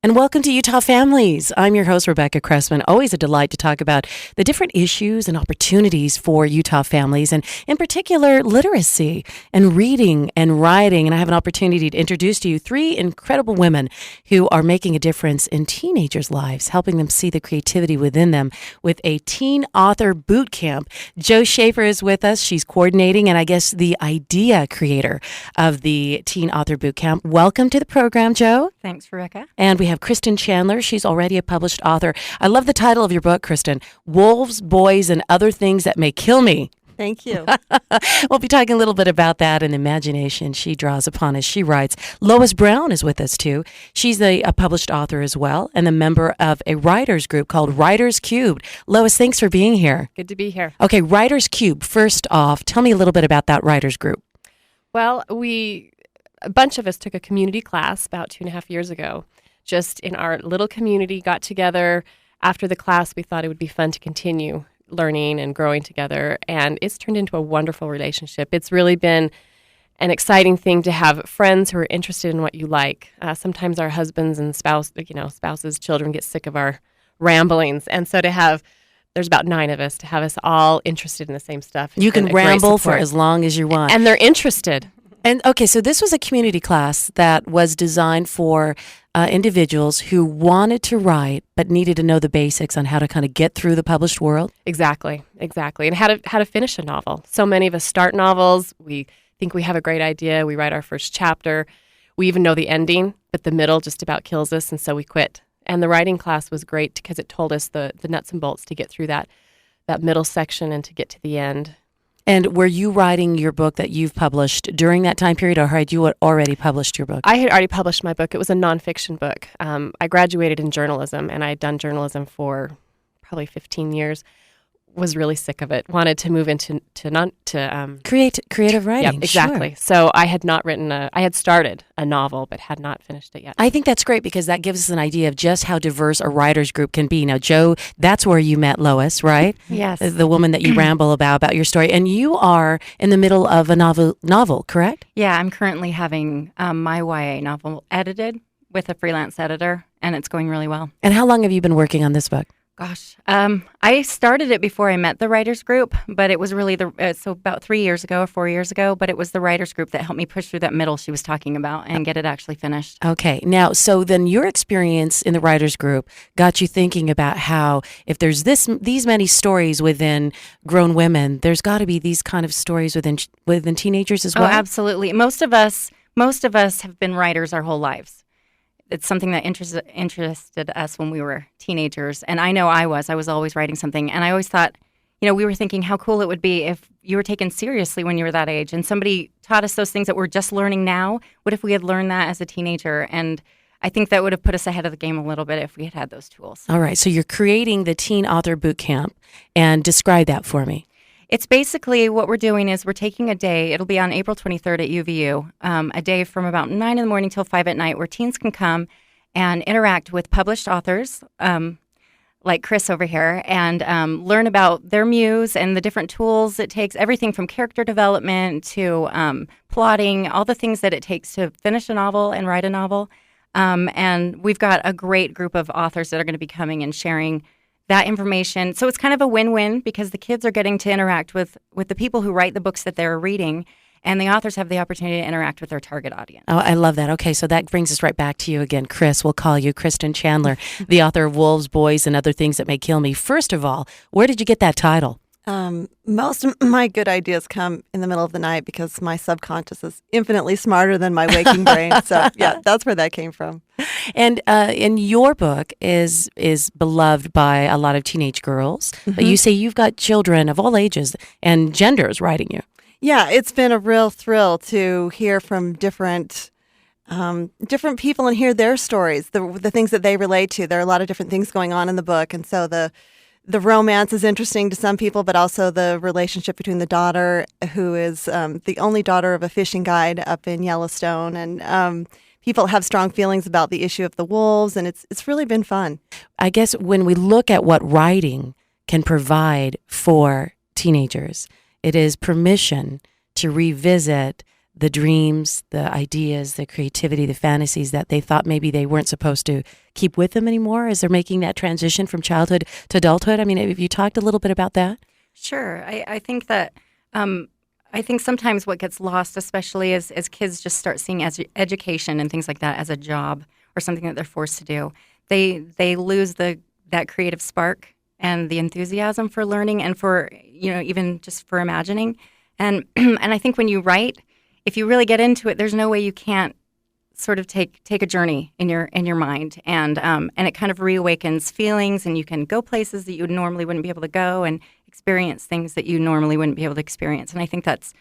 And welcome to Utah Families. I'm your host, Rebecca Cressman. Always a delight to talk about the different issues and opportunities for Utah families, and in particular, literacy and reading and writing. And I have an opportunity to introduce to you three incredible women who are making a difference in teenagers' lives, helping them see the creativity within them with a teen author boot camp. Jo Schaefer is with us. She's coordinating and I guess the idea creator of the teen author boot camp. Welcome to the program, Jo. Thanks, Rebecca. And we have Kristen Chandler. She's already a published author. I love the title of your book, Kristen, Wolves, Boys, and Other Things That May Kill Me. Thank you. We'll be talking a little bit about that and the imagination she draws upon as she writes. Lois Brown is with us, too. She's a published author as well and a member of a writers group called Writers Cubed. Lois, thanks for being here. Good to be here. Okay, Writers Cube. First off, tell me a little bit about that writers group. Well, a bunch of us took a community class about 2.5 years ago. Just in our little community, got together. After the class, we thought it would be fun to continue learning and growing together, and it's turned into a wonderful relationship. It's really been an exciting thing to have friends who are interested in what you like. Sometimes our husbands and spouses, children get sick of our ramblings, and so there's about 9 of us, to have us all interested in the same stuff. You can ramble for as long as you want. And they're interested. And okay, so this was a community class that was designed for individuals who wanted to write but needed to know the basics on how to kind of get through the published world. Exactly. And how to finish a novel. So many of us start novels. We think we have a great idea. We write our first chapter. We even know the ending, but the middle just about kills us, and so we quit. And the writing class was great because it told us the nuts and bolts to get through that middle section and to get to the end. And were you writing your book that you've published during that time period, or had you already published your book? I had already published my book. It was a nonfiction book. I graduated in journalism, and I had done journalism for probably 15 years. Was really sick of it. Wanted to move into creative writing. Yeah, exactly. Sure. So I had not written I had started a novel, but had not finished it yet. I think that's great because that gives us an idea of just how diverse a writers group can be. Now, Jo, that's where you met Lois, right? Yes. The woman that you ramble about your story. And you are in the middle of a novel, correct? Yeah, I'm currently having my YA novel edited with a freelance editor, and it's going really well. And how long have you been working on this book? Gosh, I started it before I met the writers group, but it was really so about 3 years ago or 4 years ago, but it was the writers group that helped me push through that middle she was talking about and get it actually finished. Okay. Now, so then your experience in the writers group got you thinking about how if there's these many stories within grown women, there's got to be these kind of stories within teenagers as well? Oh, absolutely. Most of us have been writers our whole lives. It's something that interested us when we were teenagers. And I know I was always writing something. And I always thought, we were thinking how cool it would be if you were taken seriously when you were that age and somebody taught us those things that we're just learning now. What if we had learned that as a teenager? And I think that would have put us ahead of the game a little bit if we had had those tools. All right. So you're creating the Teen Author Boot Camp, and describe that for me. It's basically what we're doing is we're taking a day. It'll be on April 23rd at UVU, a day from about 9 in the morning till 5 at night where teens can come and interact with published authors like Chris over here and learn about their muse and the different tools it takes, everything from character development to plotting, all the things that it takes to finish a novel and write a novel. And we've got a great group of authors that are going to be coming and sharing that information. So it's kind of a win-win because the kids are getting to interact with the people who write the books that they're reading, and the authors have the opportunity to interact with their target audience. Oh, I love that. Okay, so that brings us right back to you again. Chris, we'll call you Kristen Chandler, the author of Wolves, Boys, and Other Things That May Kill Me. First of all, where did you get that title? Most of my good ideas come in the middle of the night because my subconscious is infinitely smarter than my waking brain. So yeah, that's where that came from. And your book is beloved by a lot of teenage girls. Mm-hmm. You say you've got children of all ages and genders writing you. Yeah, it's been a real thrill to hear from different people and hear their stories, the things that they relate to. There are a lot of different things going on in the book, and so the romance is interesting to some people, but also the relationship between the daughter, who is the only daughter of a fishing guide up in Yellowstone, and people have strong feelings about the issue of the wolves, and it's really been fun. I guess when we look at what writing can provide for teenagers, it is permission to revisit the dreams, the ideas, the creativity, the fantasies that they thought maybe they weren't supposed to keep with them anymore as they're making that transition from childhood to adulthood? I mean, have you talked a little bit about that? Sure. I think that I think sometimes what gets lost, especially as kids just start seeing education and things like that as a job or something that they're forced to do, they lose that creative spark and the enthusiasm for learning and for, even just for imagining. And and I think when you write, if you really get into it, there's no way you can't sort of take a journey in your mind, and it kind of reawakens feelings, and you can go places that you normally wouldn't be able to go, and experience things that you normally wouldn't be able to experience. And I think that's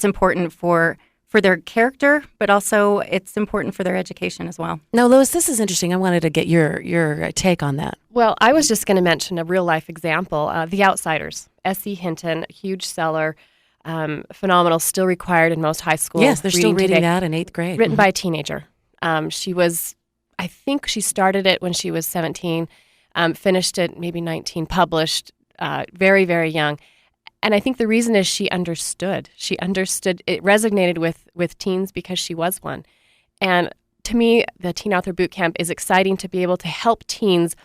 important for their character, but also it's important for their education as well. Now, Lois, this is interesting. I wanted to get your take on that. Well, I was just going to mention a real life example. The Outsiders, S.E. Hinton, huge seller, phenomenal, still required in most high schools. Yes, they're still reading today. that in 8th grade. Written by a teenager. I think she started it when she was 17, finished it maybe 19, published very, very young. And I think the reason is she understood. It resonated with teens because she was one. And to me, the Teen Author Bootcamp is exciting to be able to help teens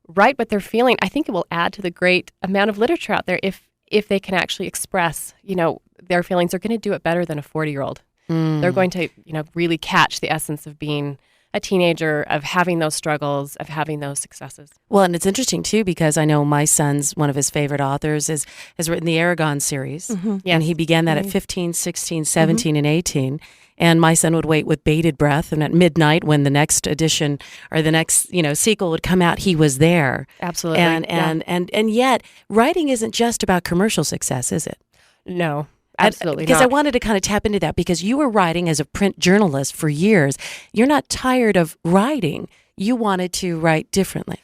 write what they're feeling. I think it will add to the great amount of literature out there if they can actually express, their feelings. They're going to do it better than a 40-year-old. They're going to, really catch the essence of being a teenager, of having those struggles, of having those successes. Well, and it's interesting, too, because I know my son's, one of his favorite authors has written the Aragon series. Yes. And he began that at 15, 16, 17, and 18. And my son would wait with bated breath. And at midnight, when the next edition or the next, sequel would come out, he was there. Absolutely. And yet, writing isn't just about commercial success, is it? No. Absolutely Because not. I wanted to kind of tap into that because you were writing as a print journalist for years. You're not tired of writing. You wanted to write differently.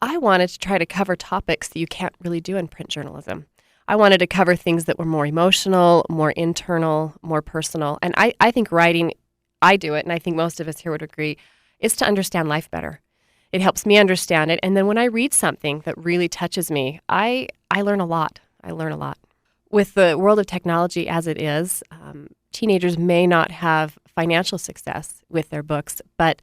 I wanted to try to cover topics that you can't really do in print journalism. I wanted to cover things that were more emotional, more internal, more personal. And I think writing, I do it, and I think most of us here would agree, is to understand life better. It helps me understand it. And then when I read something that really touches me, I learn a lot. With the world of technology as it is, teenagers may not have financial success with their books, but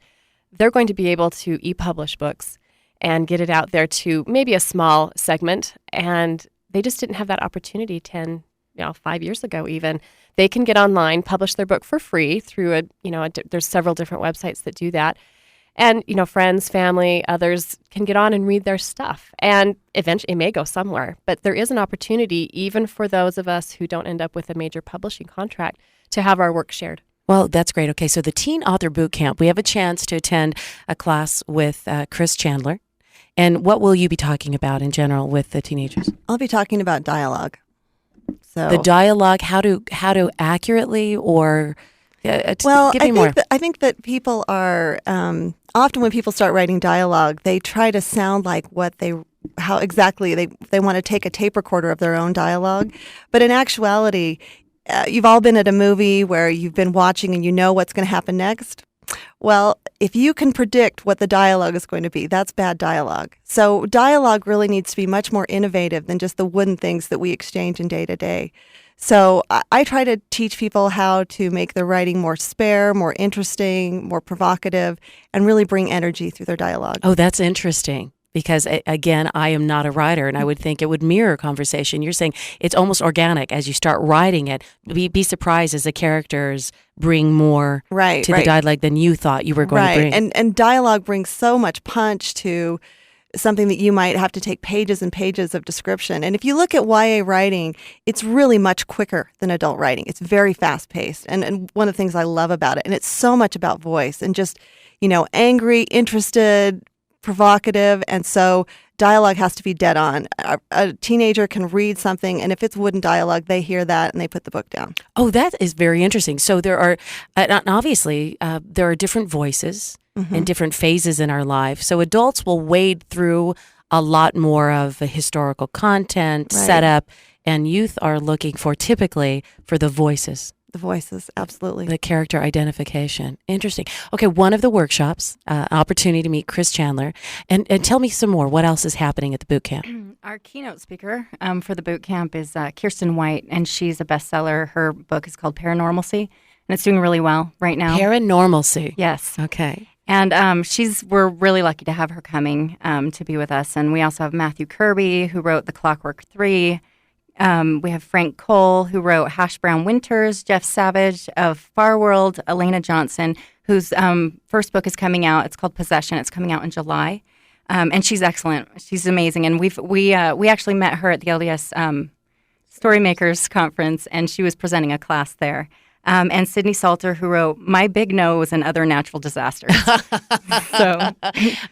they're going to be able to e-publish books and get it out there to maybe a small segment. And they just didn't have that opportunity 5 years ago even. They can get online, publish their book for free through there's several different websites that do that. And, friends, family, others can get on and read their stuff. And eventually it may go somewhere. But there is an opportunity, even for those of us who don't end up with a major publishing contract, to have our work shared. Well, that's great. Okay, so the Teen Author Bootcamp, we have a chance to attend a class with Chris Chandler. And what will you be talking about in general with the teenagers? I'll be talking about dialogue. So The dialogue, how to accurately or... Well, give me more. I think that people are often when people start writing dialogue, they try to sound like how exactly they want to take a tape recorder of their own dialogue. But in actuality, you've all been at a movie where you've been watching and you know what's going to happen next. Well, if you can predict what the dialogue is going to be, that's bad dialogue. So dialogue really needs to be much more innovative than just the wooden things that we exchange in day to day. So I try to teach people how to make their writing more spare, more interesting, more provocative, and really bring energy through their dialogue. Oh, that's interesting. Because, again, I am not a writer, and I would think it would mirror conversation. You're saying it's almost organic as you start writing it. Be surprised as the characters bring more to the dialogue than you thought you were going to bring. And dialogue brings so much punch to something that you might have to take pages and pages of description. And if you look at YA writing, it's really much quicker than adult writing. It's very fast-paced. And one of the things I love about it, and it's so much about voice and just, angry, interested, provocative, and so dialogue has to be dead on. A teenager can read something, and if it's wooden dialogue, they hear that and they put the book down. Oh, that is very interesting. So there are, obviously, there are different voices and different phases in our life. So adults will wade through a lot more of the historical content, setup, and youth are looking for typically for the voices. The voices, absolutely. The character identification. Interesting. Okay, one of the workshops, opportunity to meet Chris Chandler. And tell me some more. What else is happening at the boot camp? Our keynote speaker for the boot camp is Kirsten White, and she's a bestseller. Her book is called Paranormalcy. and it's doing really well right now. Paranormalcy. Yes. Okay. And we're really lucky to have her coming to be with us. And we also have Matthew Kirby, who wrote The Clockwork 3. We have Frank Cole, who wrote Hash Brown Winters, Jeff Savage of Far World, Elena Johnson, whose first book is coming out. It's called Possession. It's coming out in July. And she's excellent. She's amazing. And we actually met her at the LDS Storymakers Conference, and she was presenting a class there. And Sydney Salter, who wrote My Big Nose and Other Natural Disasters. So,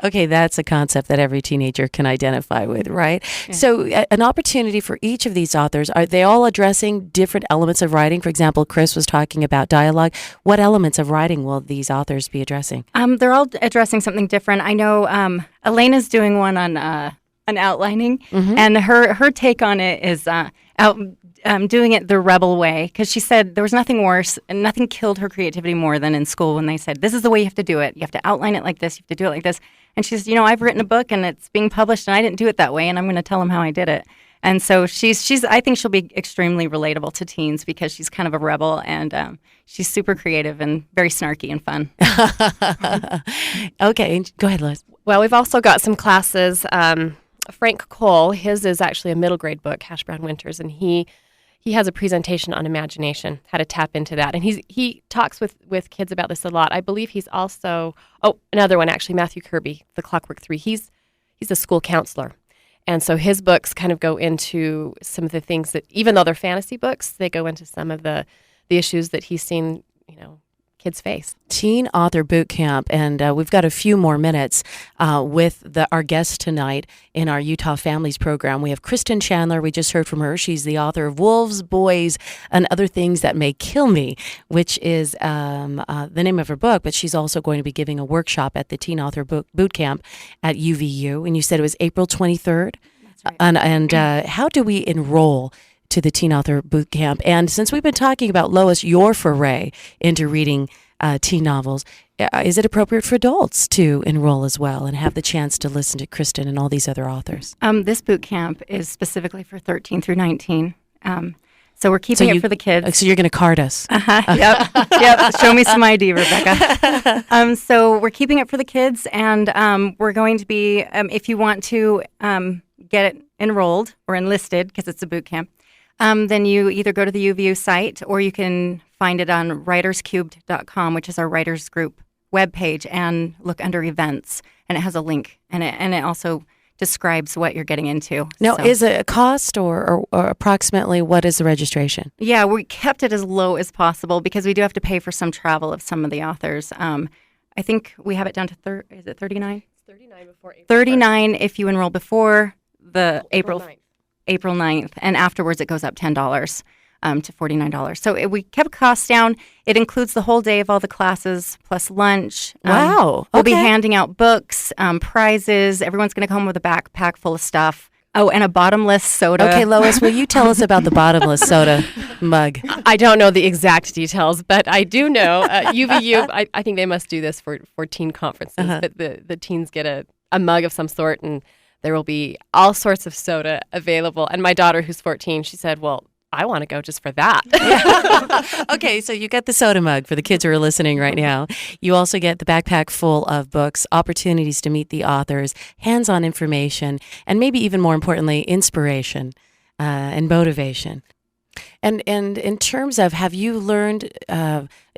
okay, that's a concept that every teenager can identify with, right? Yeah. So an opportunity for each of these authors, are they all addressing different elements of writing? For example, Chris was talking about dialogue. What elements of writing will these authors be addressing? They're all addressing something different. I know Elena's doing one on outlining, and her take on it is doing it the rebel way, because she said there was nothing worse and nothing killed her creativity more than in school when they said, this is the way you have to do it. You have to outline it like this. You have to do it like this. And she says, I've written a book and it's being published and I didn't do it that way, and I'm going to tell them how I did it. And so she's I think she'll be extremely relatable to teens because she's kind of a rebel, and she's super creative and very snarky and fun. Okay, go ahead, Liz. Well, we've also got some classes. Frank Cole, his is actually a middle grade book, Hash Brown Winters, and he has a presentation on imagination, how to tap into that. And he talks with kids about this a lot. I believe he's also, another one actually, Matthew Kirby, The Clockwork 3. He's a school counselor. And so his books kind of go into some of the things that, even though they're fantasy books, they go into some of the issues that he's seen, kids face. Teen Author Boot Camp, and we've got a few more minutes with our guest tonight in our Utah Families program. We have Kristen Chandler. We just heard from her. She's the author of Wolves, Boys, and Other Things That May Kill Me, which is the name of her book, but she's also going to be giving a workshop at the Teen Author Boot Camp at UVU, and you said it was April 23rd? That's right. And how do we enroll to the Teen Author Boot Camp? And since we've been talking about, Lois, your foray into reading teen novels, is it appropriate for adults to enroll as well and have the chance to listen to Kristen and all these other authors? This boot camp is specifically for 13 through 19. So we're keeping it for the kids. So you're going to card us. Yep. Show me some ID, Rebecca. So we're keeping it for the kids, and we're going to be, if you want to get it enrolled or enlisted, because it's a boot camp, then you either go to the UVU site or you can find it on writerscubed.com, which is our writers group webpage, and look under events, and it has a link, and it also describes what you're getting into. Now, is it a cost or approximately what is the registration? Yeah, we kept it as low as possible because we do have to pay for some travel of some of the authors. I think we have it down to is it 39? It's 39 before April 39 if you enroll before the April 9th. April 9th, and afterwards it goes up $10 to $49. So we kept costs down. It includes the whole day of all the classes plus lunch. Wow. We'll be handing out books, prizes. Everyone's going to come home with a backpack full of stuff. Oh, and a bottomless soda. Okay, Lois, will you tell us about the bottomless soda mug? I don't know the exact details, but I do know UVU, I think they must do this for teen conferences, but the teens get a mug of some sort, and there will be all sorts of soda available. And my daughter, who's 14, she said, well, I want to go just for that. Okay, so you get the soda mug for the kids who are listening right now. You also get the backpack full of books, opportunities to meet the authors, hands-on information, and maybe even more importantly, inspiration and motivation. And in terms of, have you learned,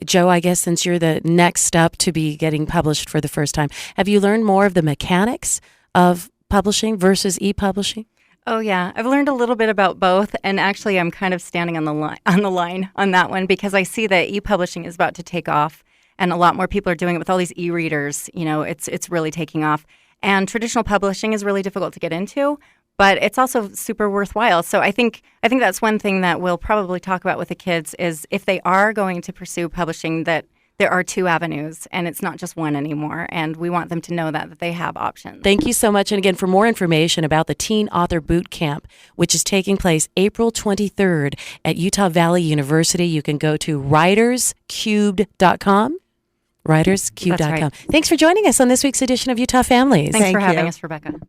Joe, I guess since you're the next up to be getting published for the first time, have you learned more of the mechanics of publishing versus e-publishing? Oh yeah, I've learned a little bit about both, and actually I'm kind of standing on the line on that one because I see that e-publishing is about to take off, and a lot more people are doing it with all these e-readers. It's really taking off, and traditional publishing is really difficult to get into, but it's also super worthwhile. So I think that's one thing that we'll probably talk about with the kids is if they are going to pursue publishing, that there are two avenues, and it's not just one anymore. And we want them to know that they have options. Thank you so much. And again, for more information about the Teen Author Boot Camp, which is taking place April 23rd at Utah Valley University, you can go to writerscubed.com. Writerscubed.com. That's right. Thanks for joining us on this week's edition of Utah Families. Thanks for Thank having you. us, Rebecca.